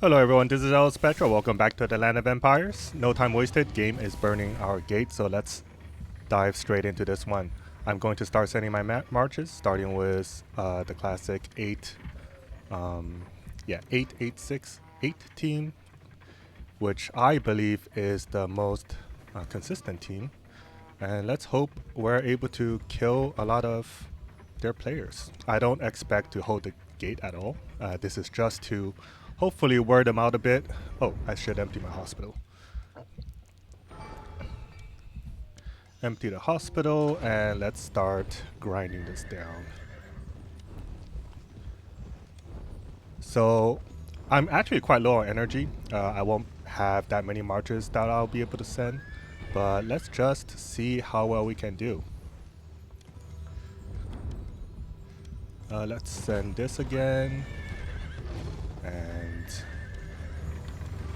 Hello everyone, this is El Spectra. Welcome back to the Land of Empires. No time wasted, game is burning our gate, so let's dive straight into this one. I'm going to start sending my marches, starting with the classic 8 team, which I believe is the most consistent team. And let's hope we're able to kill a lot of their players. I don't expect to hold the gate at all. This is just to hopefully wear them out a bit. Oh, I should empty my hospital. Empty the hospital and let's start grinding this down. So I'm actually quite low on energy. I won't have that many marches that I'll be able to send, but let's just see how well we can do. Let's send this again. And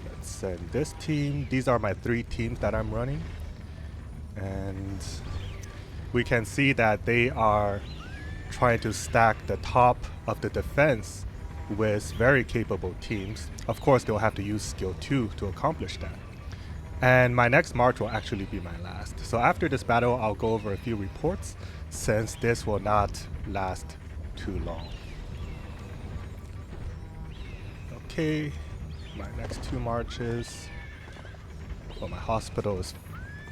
let's send this team. These are my 3 teams that I'm running. And we can see that they are trying to stack the top of the defense with very capable teams. Of course, they'll have to use skill 2 to accomplish that. And my next march will actually be my last. So after this battle, I'll go over a few reports since this will not last too long. Okay, my next 2 marches. Well, my hospital is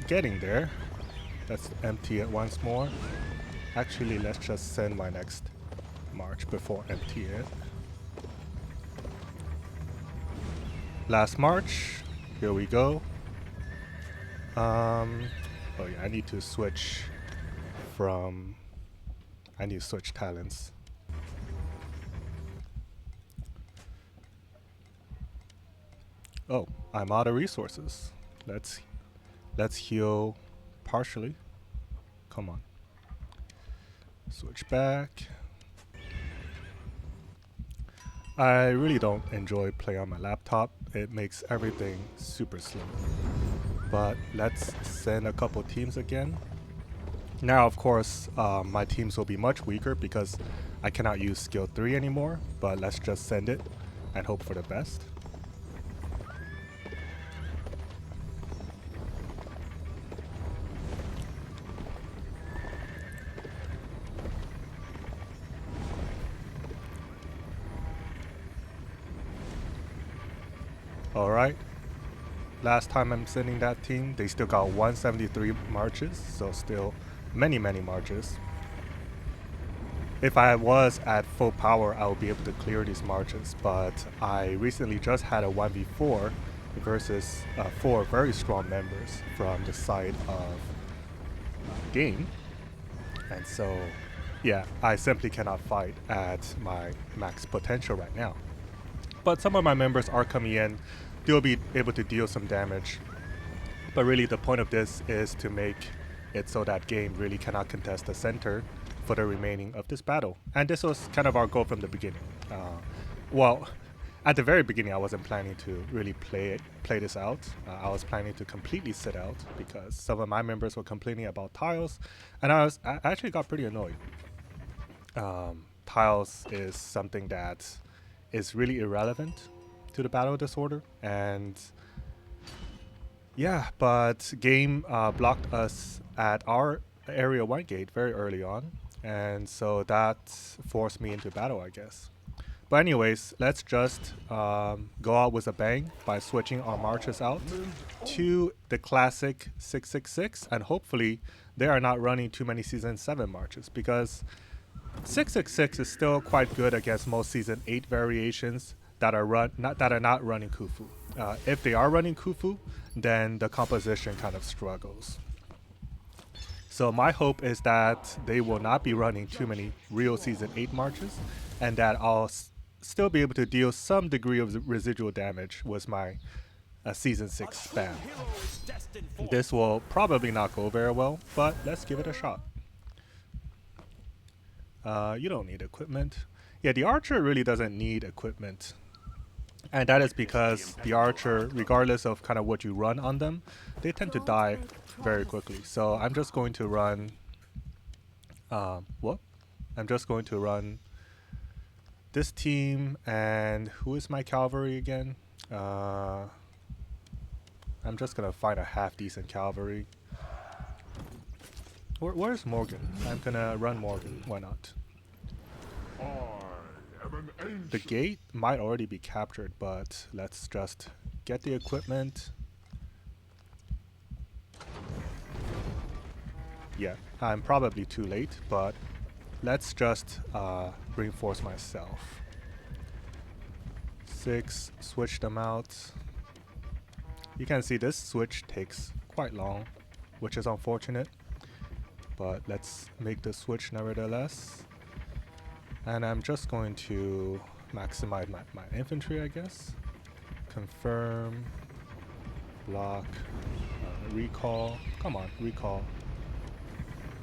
getting there. Let's empty it once more. Actually, let's just send my next march before empty it. Last march. Here we go. Oh yeah, I need to switch talents. Oh, I'm out of resources. Let's heal partially. Come on. Switch back. I really don't enjoy playing on my laptop. It makes everything super slow. But let's send a couple teams again. Now, of course, my teams will be much weaker because I cannot use skill 3 anymore, but let's just send it and hope for the best. Alright, last time I'm sending that team, they still got 173 marches, so still many marches. If I was at full power, I would be able to clear these marches, but I recently just had a 1v4 versus 4 very strong members from the side of game. And so, yeah, I simply cannot fight at my max potential right now. But some of my members are coming in. They'll be able to deal some damage. But really the point of this is to make it so that game really cannot contest the center for the remaining of this battle. And this was kind of our goal from the beginning. Well, at the very beginning I wasn't planning to really play this out. I was planning to completely sit out because some of my members were complaining about tiles, and I actually got pretty annoyed. Tiles is something that is really irrelevant to the battle disorder, and yeah, but game blocked us at our area 1 gate very early on, and so that forced me into battle, I guess. But anyways, let's just go out with a bang by switching our marches out to the classic 666, and hopefully they are not running too many season 7 marches, because 666 is still quite good against most season 8 variations that are not running Khufu. If they are running Khufu, then the composition kind of struggles. So my hope is that they will not be running too many real season 8 marches, and that I'll still be able to deal some degree of residual damage with my season 6 spam. This will probably not go very well, but let's give it a shot. You don't need equipment. Yeah, the archer really doesn't need equipment. And that is because the archer, regardless of kind of what you run on them, they tend to die very quickly. So I'm just going to run... I'm just going to run this team, and who is my cavalry again? I'm just gonna find a half decent cavalry. Where's Morgan? I'm gonna run Morgan. Why not? The gate might already be captured, but let's just get the equipment. Yeah, I'm probably too late, but let's just reinforce myself. 6, switch them out. You can see this switch takes quite long, which is unfortunate, but let's make the switch nevertheless. And I'm just going to maximize my infantry, I guess. Confirm, block, recall, come on, recall,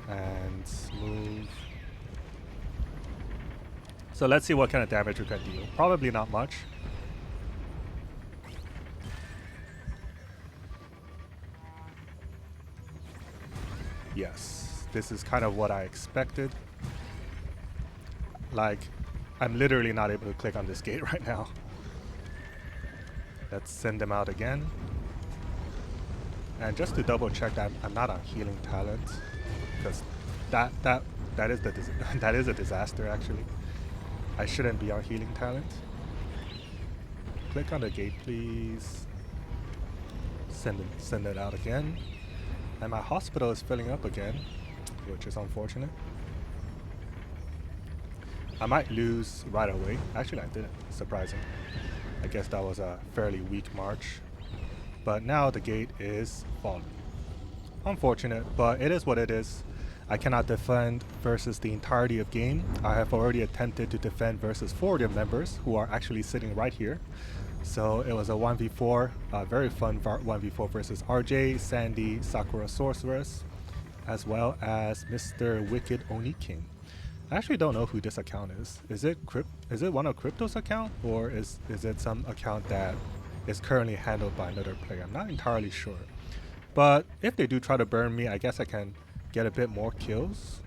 and move. So let's see what kind of damage we can deal. Probably not much. Yes, this is kind of what I expected. Like, I'm literally not able to click on this gate right now. Let's send them out again. And just to double check that I'm not on healing talent, because that is that is a disaster actually. I shouldn't be on healing talent. Click on the gate, please. Send it out again. And my hospital is filling up again, which is unfortunate. I might lose right away. Actually, I didn't. Surprising. I guess that was a fairly weak march. But now the gate is falling. Unfortunate, but it is what it is. I cannot defend versus the entirety of game. I have already attempted to defend versus 4 of their members who are actually sitting right here. So it was a 1v4, a very fun 1v4 versus RJ, Sandy, Sakura Sorceress, as well as Mr. Wicked Oni King. I actually don't know who this account is. Is it one of Crypto's account, or is it some account that is currently handled by another player? I'm not entirely sure. But if they do try to burn me, I guess I can get a bit more kills.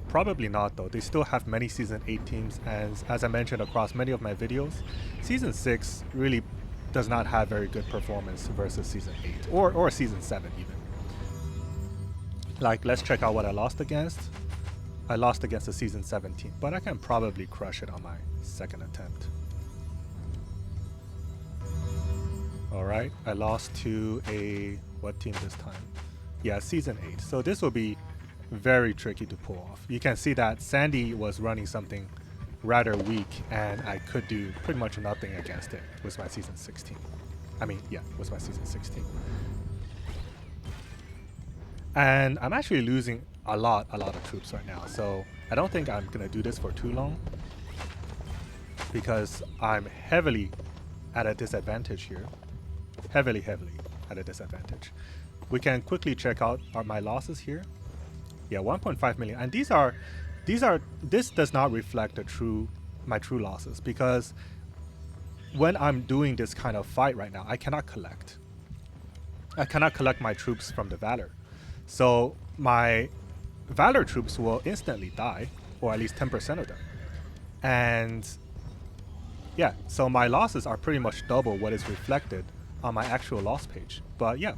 Probably not though. They still have many Season 8 teams, and as I mentioned across many of my videos, Season 6 really does not have very good performance versus Season 8 or Season 7 even. Like, let's check out what I lost against. I lost against the Season 7 team, but I can probably crush it on my second attempt. Alright, I lost to what team this time? Yeah, Season 8. So this will be very tricky to pull off. You can see that Sandy was running something rather weak, and I could do pretty much nothing against it with my Season 16. I mean, yeah, with my Season 16. And I'm actually losing a lot of troops right now, so I don't think I'm gonna do this for too long, because I'm heavily at a disadvantage here. Heavily at a disadvantage. We can quickly check out my losses here. Yeah, 1.5 million, and this does not reflect my true losses, because when I'm doing this kind of fight right now, I cannot collect my troops from the Valor. So my Valor troops will instantly die, or at least 10% of them. And yeah, so my losses are pretty much double what is reflected on my actual loss page. But yeah,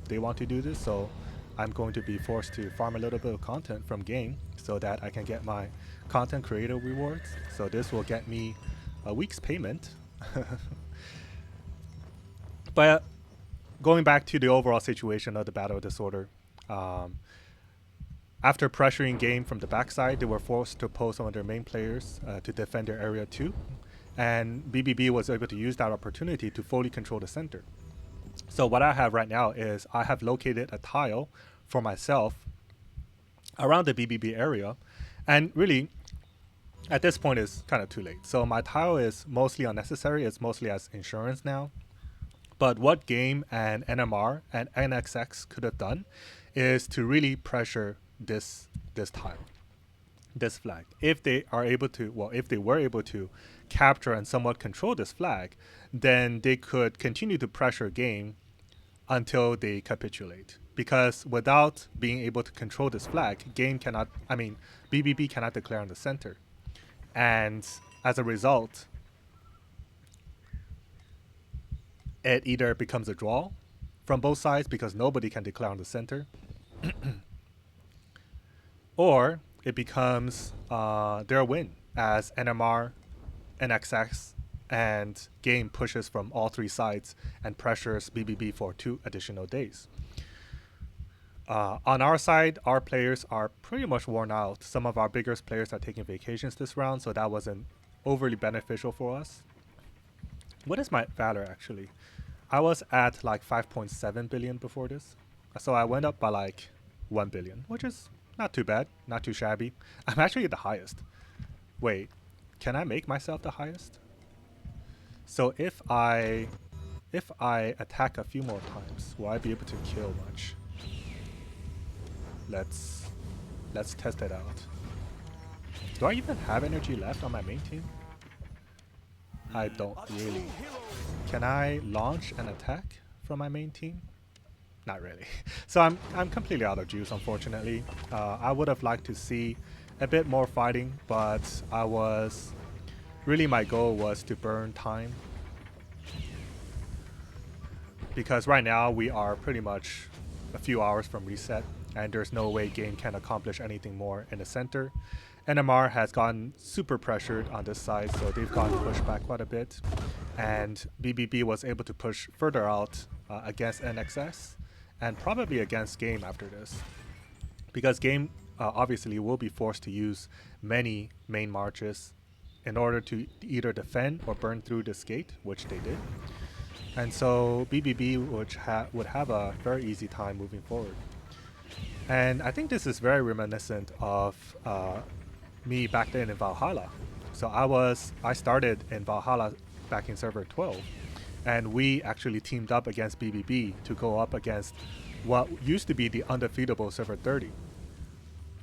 they want to do this, so I'm going to be forced to farm a little bit of content from game so that I can get my content creator rewards. So this will get me a week's payment. But going back to the overall situation of the Battle of Disorder, after pressuring game from the backside, they were forced to pull some of their main players to defend their area too. And BBB was able to use that opportunity to fully control the center. So what I have right now is I have located a tile for myself around the BBB area. And really, at this point, it's kind of too late. So my tile is mostly unnecessary. It's mostly as insurance now. But what Game and NMR and NXX could have done is to really pressure this tile, this flag. If they were able to capture and somewhat control this flag, then they could continue to pressure Game until they capitulate. Because without being able to control this flag, BBB cannot declare on the center. And as a result, it either becomes a draw from both sides because nobody can declare on the center, or it becomes their win as NMR, NXX, and game pushes from all three sides and pressures BBB for 2 additional days. On our side, our players are pretty much worn out. Some of our biggest players are taking vacations this round, so that wasn't overly beneficial for us. What is my valor actually? I was at like 5.7 billion before this. So I went up by like 1 billion, which is not too bad, not too shabby. I'm actually the highest. Wait, can I make myself the highest? So if I attack a few more times, will I be able to kill much? Let's test it out. Do I even have energy left on my main team? I don't really. Can I launch an attack from my main team? Not really. So I'm completely out of juice, unfortunately. I would have liked to see a bit more fighting, but my goal was to burn time. Because right now we are pretty much a few hours from reset, and there's no way game can accomplish anything more in the center. NMR has gotten super pressured on this side, so they've gotten pushed back quite a bit. And BBB was able to push further out against NXS, and probably against Game after this. Because Game obviously will be forced to use many main marches in order to either defend or burn through this gate, which they did. And so BBB would have a very easy time moving forward. And I think this is very reminiscent of me back then in Valhalla. So I started in Valhalla back in server 12, and we actually teamed up against BBB to go up against what used to be the undefeatable server 30.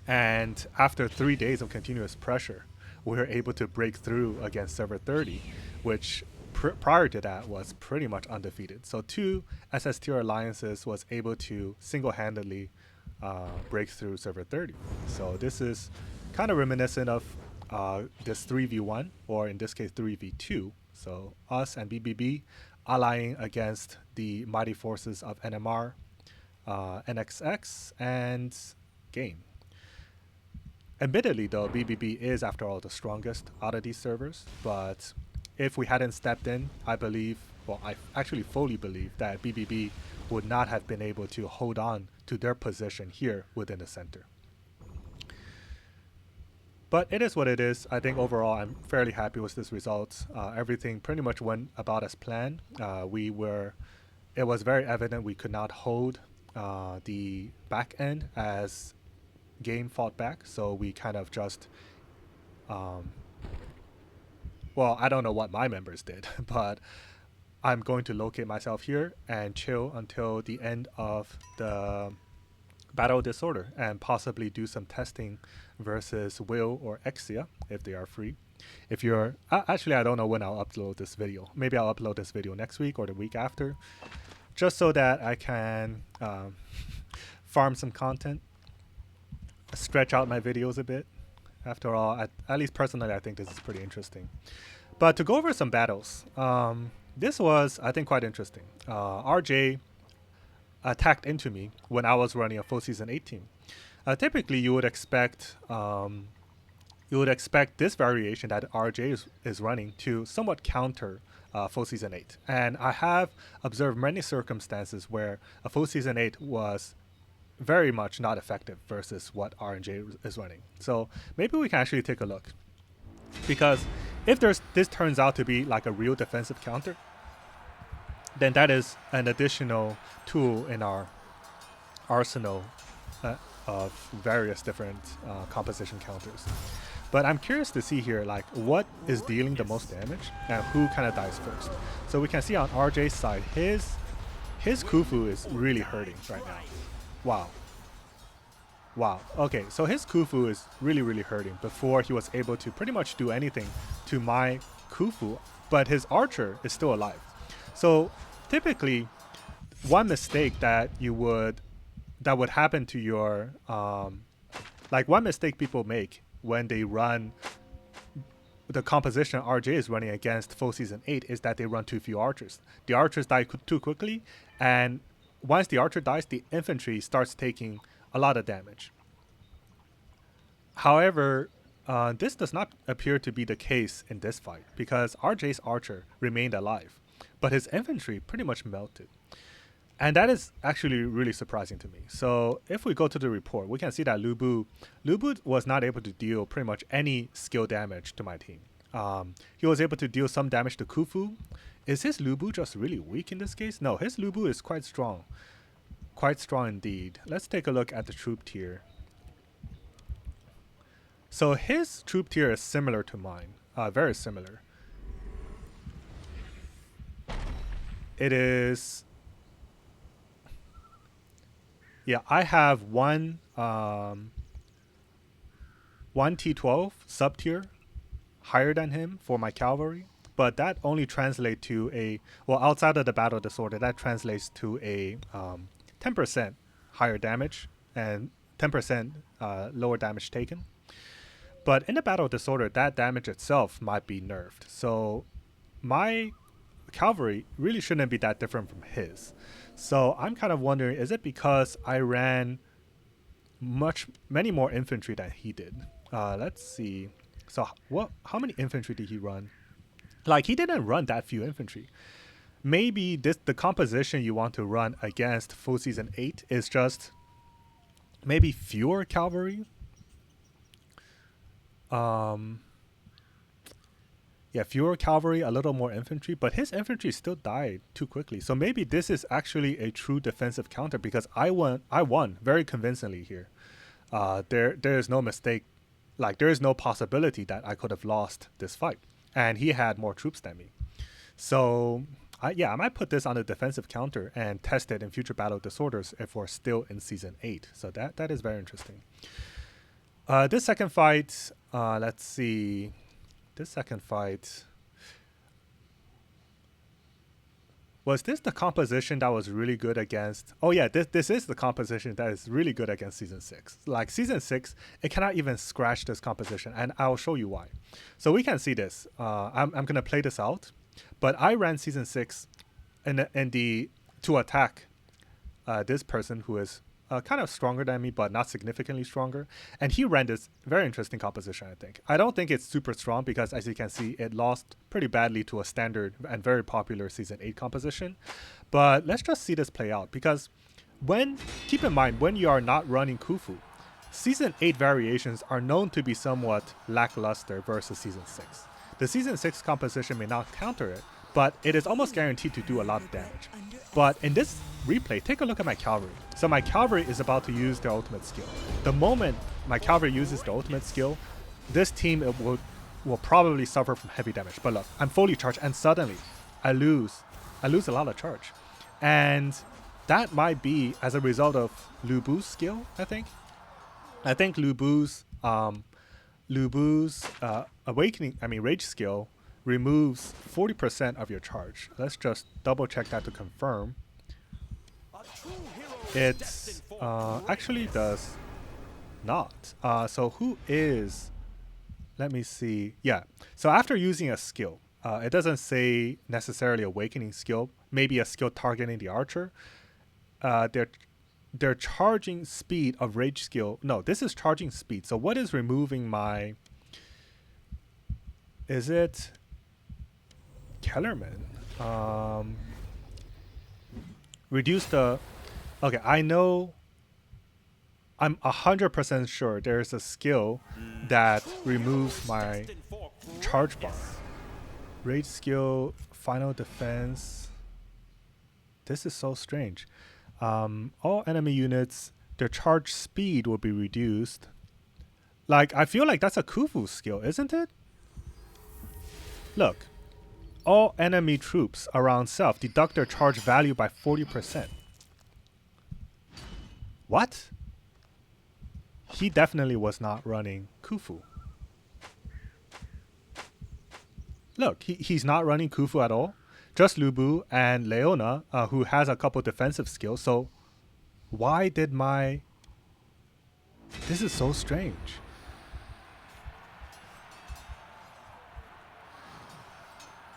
And after 3 days of continuous pressure, we were able to break through against server 30, which prior to that was pretty much undefeated. So 2 SS tier alliances was able to single-handedly break through server 30. So this is kind of reminiscent of this 3v1, or in this case 3v2. So us and BBB allying against the mighty forces of NMR, NXX, and Game. Admittedly though, BBB is after all the strongest out of these servers, but if we hadn't stepped in, I actually fully believe that BBB would not have been able to hold on to their position here within the center. But it is what it is. I think overall I'm fairly happy with this result. Everything pretty much went about as planned. It was very evident we could not hold the back end as Game fought back, so we kind of just well, I don't know what my members did, but I'm going to locate myself here and chill until the end of the Battle Disorder and possibly do some testing versus Will or Exia if they are free. If you're actually, I don't know when I'll upload this video. Maybe I'll upload this video next week or the week after, just so that I can farm some content, stretch out my videos a bit. After all, at least personally, I think this is pretty interesting. But to go over some battles, this was, I think, quite interesting. RJ attacked into me when I was running a full season 8 team. Typically, you would expect this variation that RJ is running to somewhat counter full season 8. And I have observed many circumstances where a full season 8 was very much not effective versus what RNJ is running. So maybe we can actually take a look, because if this turns out to be like a real defensive counter, then that is an additional tool in our arsenal of various different composition counters. But I'm curious to see here, like, what is dealing the most damage and who kind of dies first. So we can see on RJ's side, his Khufu is really hurting right now. Wow. Okay, so his Khufu is really hurting before he was able to pretty much do anything to my Khufu, but his archer is still alive. So typically, one mistake that would happen to your one mistake people make when they run the composition RJ is running against full season 8 is that they run too few archers. The archers die too quickly, and once the archer dies, the infantry starts taking a lot of damage. However, this does not appear to be the case in this fight because RJ's archer remained alive, but his infantry pretty much melted. And that is actually really surprising to me. So if we go to the report, we can see that Lu Bu was not able to deal pretty much any skill damage to my team. He was able to deal some damage to Khufu. Is his Lu Bu just really weak in this case? No, his Lu Bu is quite strong. Quite strong indeed. Let's take a look at the troop tier. So his troop tier is similar to mine. Very similar. It is... Yeah, I have one T12 sub tier higher than him for my cavalry, but that only translates to a, well, outside of the battle disorder, that translates to a 10% higher damage and 10% lower damage taken. But in the battle disorder, that damage itself might be nerfed. So my cavalry really shouldn't be that different from his. So I'm kind of wondering, is it because I ran many more infantry than he did? Let's see. So how many infantry did he run? Like, he didn't run that few infantry. Maybe the composition you want to run against full season 8 is just maybe fewer cavalry. Yeah, fewer cavalry, a little more infantry, but his infantry still died too quickly. So maybe this is actually a true defensive counter because I won very convincingly here. There is no mistake, like there is no possibility that I could have lost this fight, and he had more troops than me. So yeah, I might put this on a defensive counter and test it in future battle disorders if we're still in season 8. So that is very interesting. This second fight, let's see. This second fight, was this the composition that was really good against? Oh yeah, this is the composition that is really good against season 6. Like season 6, it cannot even scratch this composition, and I'll show you why. So we can see this. I'm gonna play this out, but I ran season 6 to attack this person who is kind of stronger than me, but not significantly stronger. And he ran this very interesting composition, I think. I don't think it's super strong because, as you can see, it lost pretty badly to a standard and very popular Season 8 composition. But let's just see this play out because keep in mind, when you are not running Khufu, Season 8 variations are known to be somewhat lackluster versus Season 6. The Season 6 composition may not counter it, but it is almost guaranteed to do a lot of damage. But in this replay, take a look at my cavalry. So my cavalry is about to use their ultimate skill. The moment my cavalry uses the ultimate skill, this team will probably suffer from heavy damage. But look, I'm fully charged, and suddenly I lose a lot of charge. And that might be as a result of Lu Bu's skill, I think. I think Lu Bu's rage skill removes 40% of your charge. Let's just double check that to confirm. It actually does not. So who is... Let me see. Yeah. So after using a skill, it doesn't say necessarily awakening skill, maybe a skill targeting the archer. Their charging speed of rage skill. No, this is charging speed. So what is removing my... Is it... Kellerman? Reduce the... Okay, I know... I'm 100% sure there's a skill that removes my charge bar. Rage skill, final defense. This is so strange. All enemy units, their charge speed will be reduced. Like, I feel like that's a Khufu skill, isn't it? Look. All enemy troops around self deduct their charge value by 40%. What? He definitely was not running Khufu. Look, he's not running Khufu at all. Just Lu Bu and Leona, who has a couple defensive skills. So why did my... This is so strange.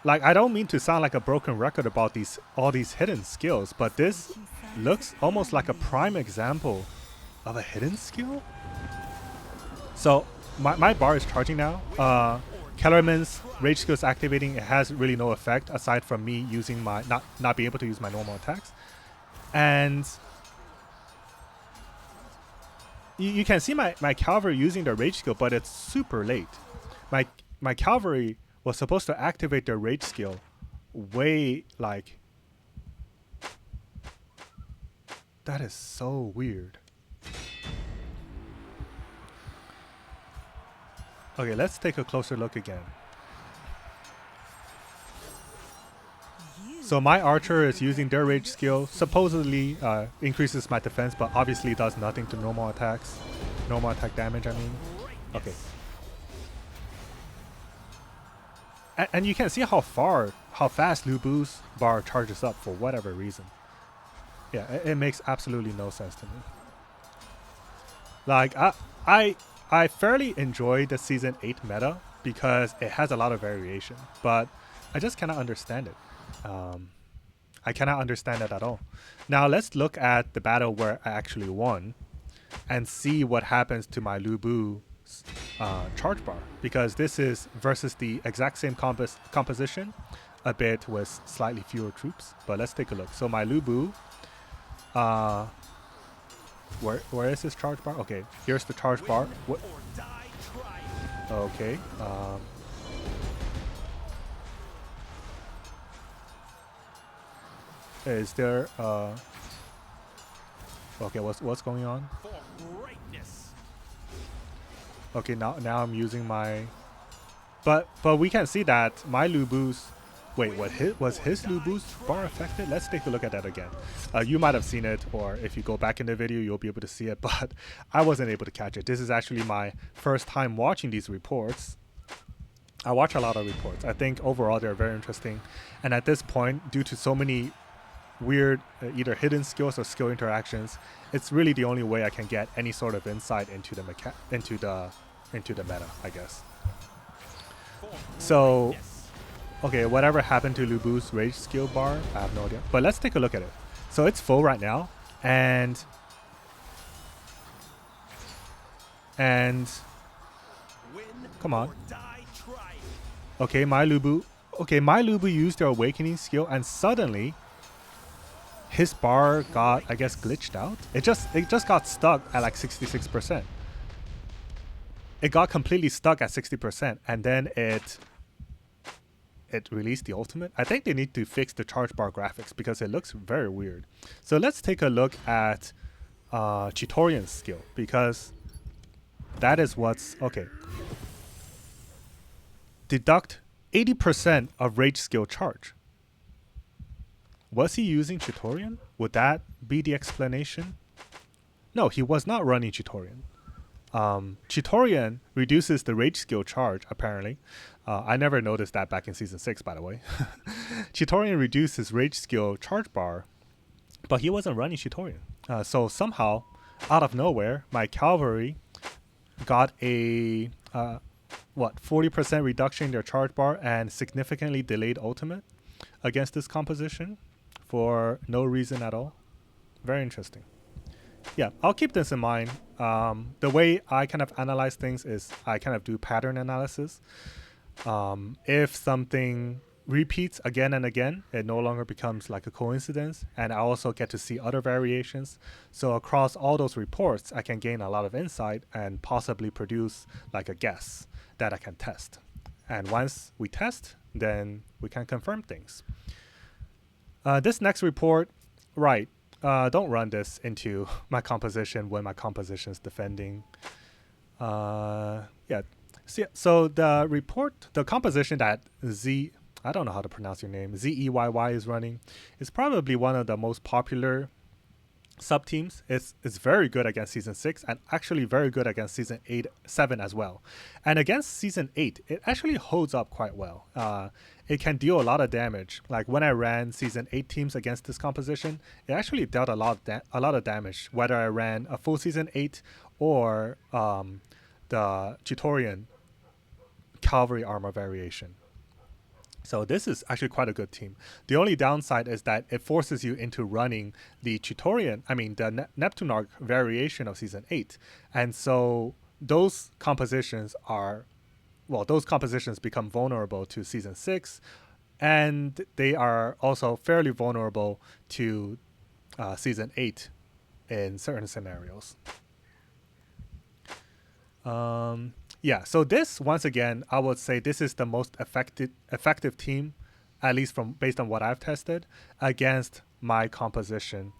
like, I don't mean to sound like a broken record about all these hidden skills, but this looks almost like a prime example of a hidden skill. So my bar is charging now. Kellerman's rage skill is activating. It has really no effect aside from me using my not being able to use my normal attacks. And you can see my cavalry using the rage skill, but it's super late. My cavalry was supposed to activate their rage skill way, like, that is so weird. Okay, let's take a closer look again. So my archer is using their rage skill, supposedly increases my defense, but obviously does nothing to normal attacks. Normal attack damage, I mean. Okay. And you can see how fast Lu Bu's bar charges up for whatever reason. Yeah, it makes absolutely no sense to me. Like, I fairly enjoy the Season 8 meta because it has a lot of variation, but I just cannot understand it. I cannot understand it at all. Now let's look at the battle where I actually won and see what happens to my Lu Bu charge bar, because this is versus the exact same composition, a bit with slightly fewer troops. But let's take a look. So my Lu Bu, where is his charge bar? Okay, here's the charge bar. What? Okay. Is there okay, what's going on? Okay, now I'm using my, but we can see that my Lu Bu's, wait, was his Lu Bu's bar affected? Let's take a look at that again. You might have seen it, or if you go back in the video, you'll be able to see it, but I wasn't able to catch it. This is actually my first time watching these reports. I watch a lot of reports. I think overall they're very interesting, and at this point, due to so many weird either hidden skills or skill interactions, it's really the only way I can get any sort of insight into the meta, I guess. So okay, whatever happened to Lu Bu's rage skill bar, I have no idea, but let's take a look at it. So it's full right now, and come on. Okay, my Lu Bu used their awakening skill, and suddenly his bar got, I guess, glitched out. It just got stuck at like 66%. It got completely stuck at 60%, and then it released the ultimate. I think they need to fix the charge bar graphics because it looks very weird. So let's take a look at Chitorian's skill, because that is what's okay. Deduct 80% of rage skill charge. Was he using Chitorian? Would that be the explanation? No, he was not running Chitorian. Chitorian reduces the rage skill charge, apparently. I never noticed that back in Season 6, by the way. Chitorian reduces rage skill charge bar, but he wasn't running Chitorian. So somehow, out of nowhere, my cavalry got a 40% reduction in their charge bar and significantly delayed ultimate against this composition for no reason at all. Very interesting. Yeah, I'll keep this in mind. The way I kind of analyze things is I kind of do pattern analysis. If something repeats again and again, it no longer becomes like a coincidence, and I also get to see other variations. So across all those reports, I can gain a lot of insight and possibly produce like a guess that I can test. And once we test, then we can confirm things. This next report, right, don't run this into my composition when my composition is defending. Yeah. So the report, the composition that I don't know how to pronounce your name, ZEYY is running, is probably one of the most popular sub-teams. It's very good against Season 6 and actually very good against Season 7 as well. And against Season 8, it actually holds up quite well. It can deal a lot of damage. Like when I ran Season 8 teams against this composition, it actually dealt a lot of damage, whether I ran a full Season 8 or the Chitorian cavalry armor variation. So this is actually quite a good team. The only downside is that it forces you into running the Chitaurian, the Neptune Arc variation of Season 8. And so those compositions become vulnerable to Season 6, and they are also fairly vulnerable to Season 8 in certain scenarios. Yeah, so this, once again, I would say this is the most effective team, at least based on what I've tested, against my composition.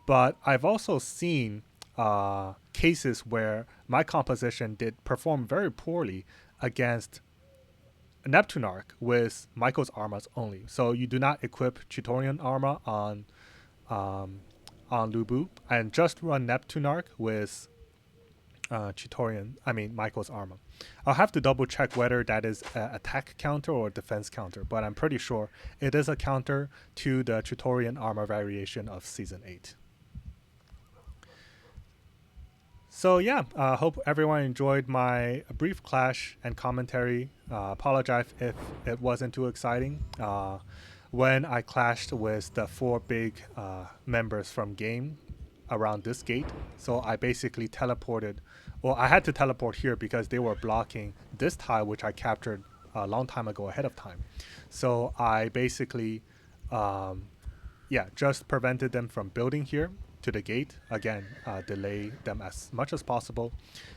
But I've also seen cases where my composition did perform very poorly against Neptune Arc with Michael's armors only. So you do not equip Chitaurian armor on Lu Bu, and just run Neptune Arc with Michael's armor. I'll have to double check whether that is an attack counter or defense counter, but I'm pretty sure it is a counter to the Chitaurian armor variation of Season 8. So yeah, hope everyone enjoyed my brief clash and commentary. Apologize if it wasn't too exciting. When I clashed with the 4 big members from game around this gate, so I basically teleported. Well, I had to teleport here because they were blocking this tile, which I captured a long time ago ahead of time. So I basically, just prevented them from building here to the gate. Again, delay them as much as possible.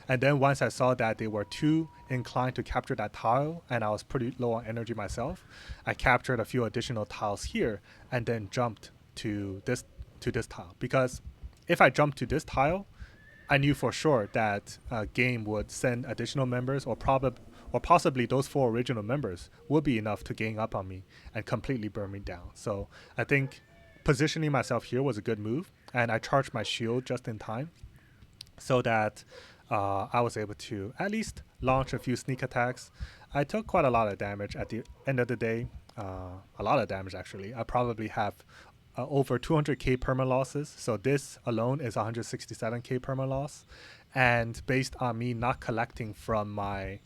And then once I saw that they were too inclined to capture that tile, and I was pretty low on energy myself, I captured a few additional tiles here and then jumped to this tile. Because if I jumped to this tile, I knew for sure that game would send additional members, or possibly those 4 original members would be enough to gang up on me and completely burn me down. So I think positioning myself here was a good move, and I charged my shield just in time so that I was able to at least launch a few sneak attacks. I took quite a lot of damage at the end of the day, a lot of damage actually. I probably have over 200k perma losses, so this alone is 167k perma loss, and based on me not collecting from my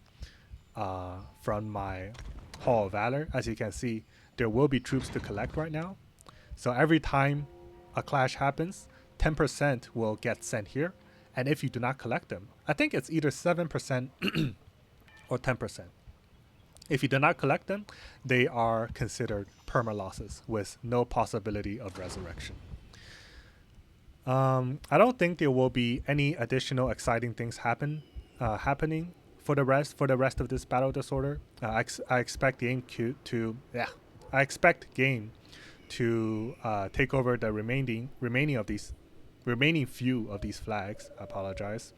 Hall of Valor, as you can see, there will be troops to collect right now. So every time a clash happens, 10% will get sent here, and if you do not collect them, I think it's either 7% or 10%. If you do not collect them, they are considered perma losses with no possibility of resurrection. I don't think there will be any additional exciting things happening for the rest of this battle disorder. I expect game to take over the remaining few of these flags. I apologize,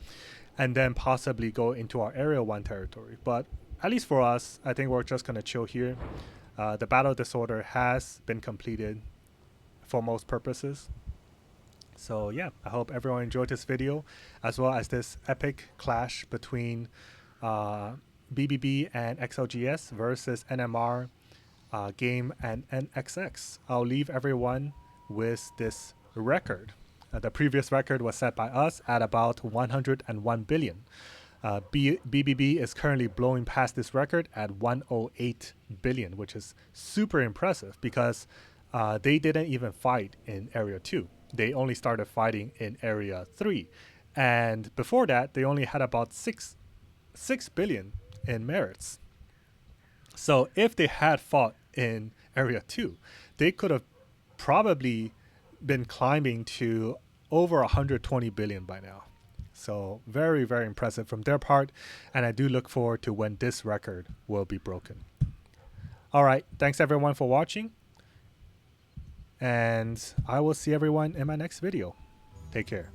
and then possibly go into our Area 1 territory. But at least for us, I think we're just gonna chill here. The battle disorder has been completed for most purposes. So yeah, I hope everyone enjoyed this video, as well as this epic clash between BBB and XLGS versus NMR, Game, and NXX. I'll leave everyone with this record. The previous record was set by us at about 101 billion. BBB is currently blowing past this record at 108 billion, which is super impressive because they didn't even fight in Area 2. They only started fighting in Area 3. And before that, they only had about 6 billion in merits. So if they had fought in Area 2, they could have probably been climbing to over 120 billion by now. So very, very impressive from their part, and I do look forward to when this record will be broken. All right, thanks everyone for watching, and I will see everyone in my next video. Take care.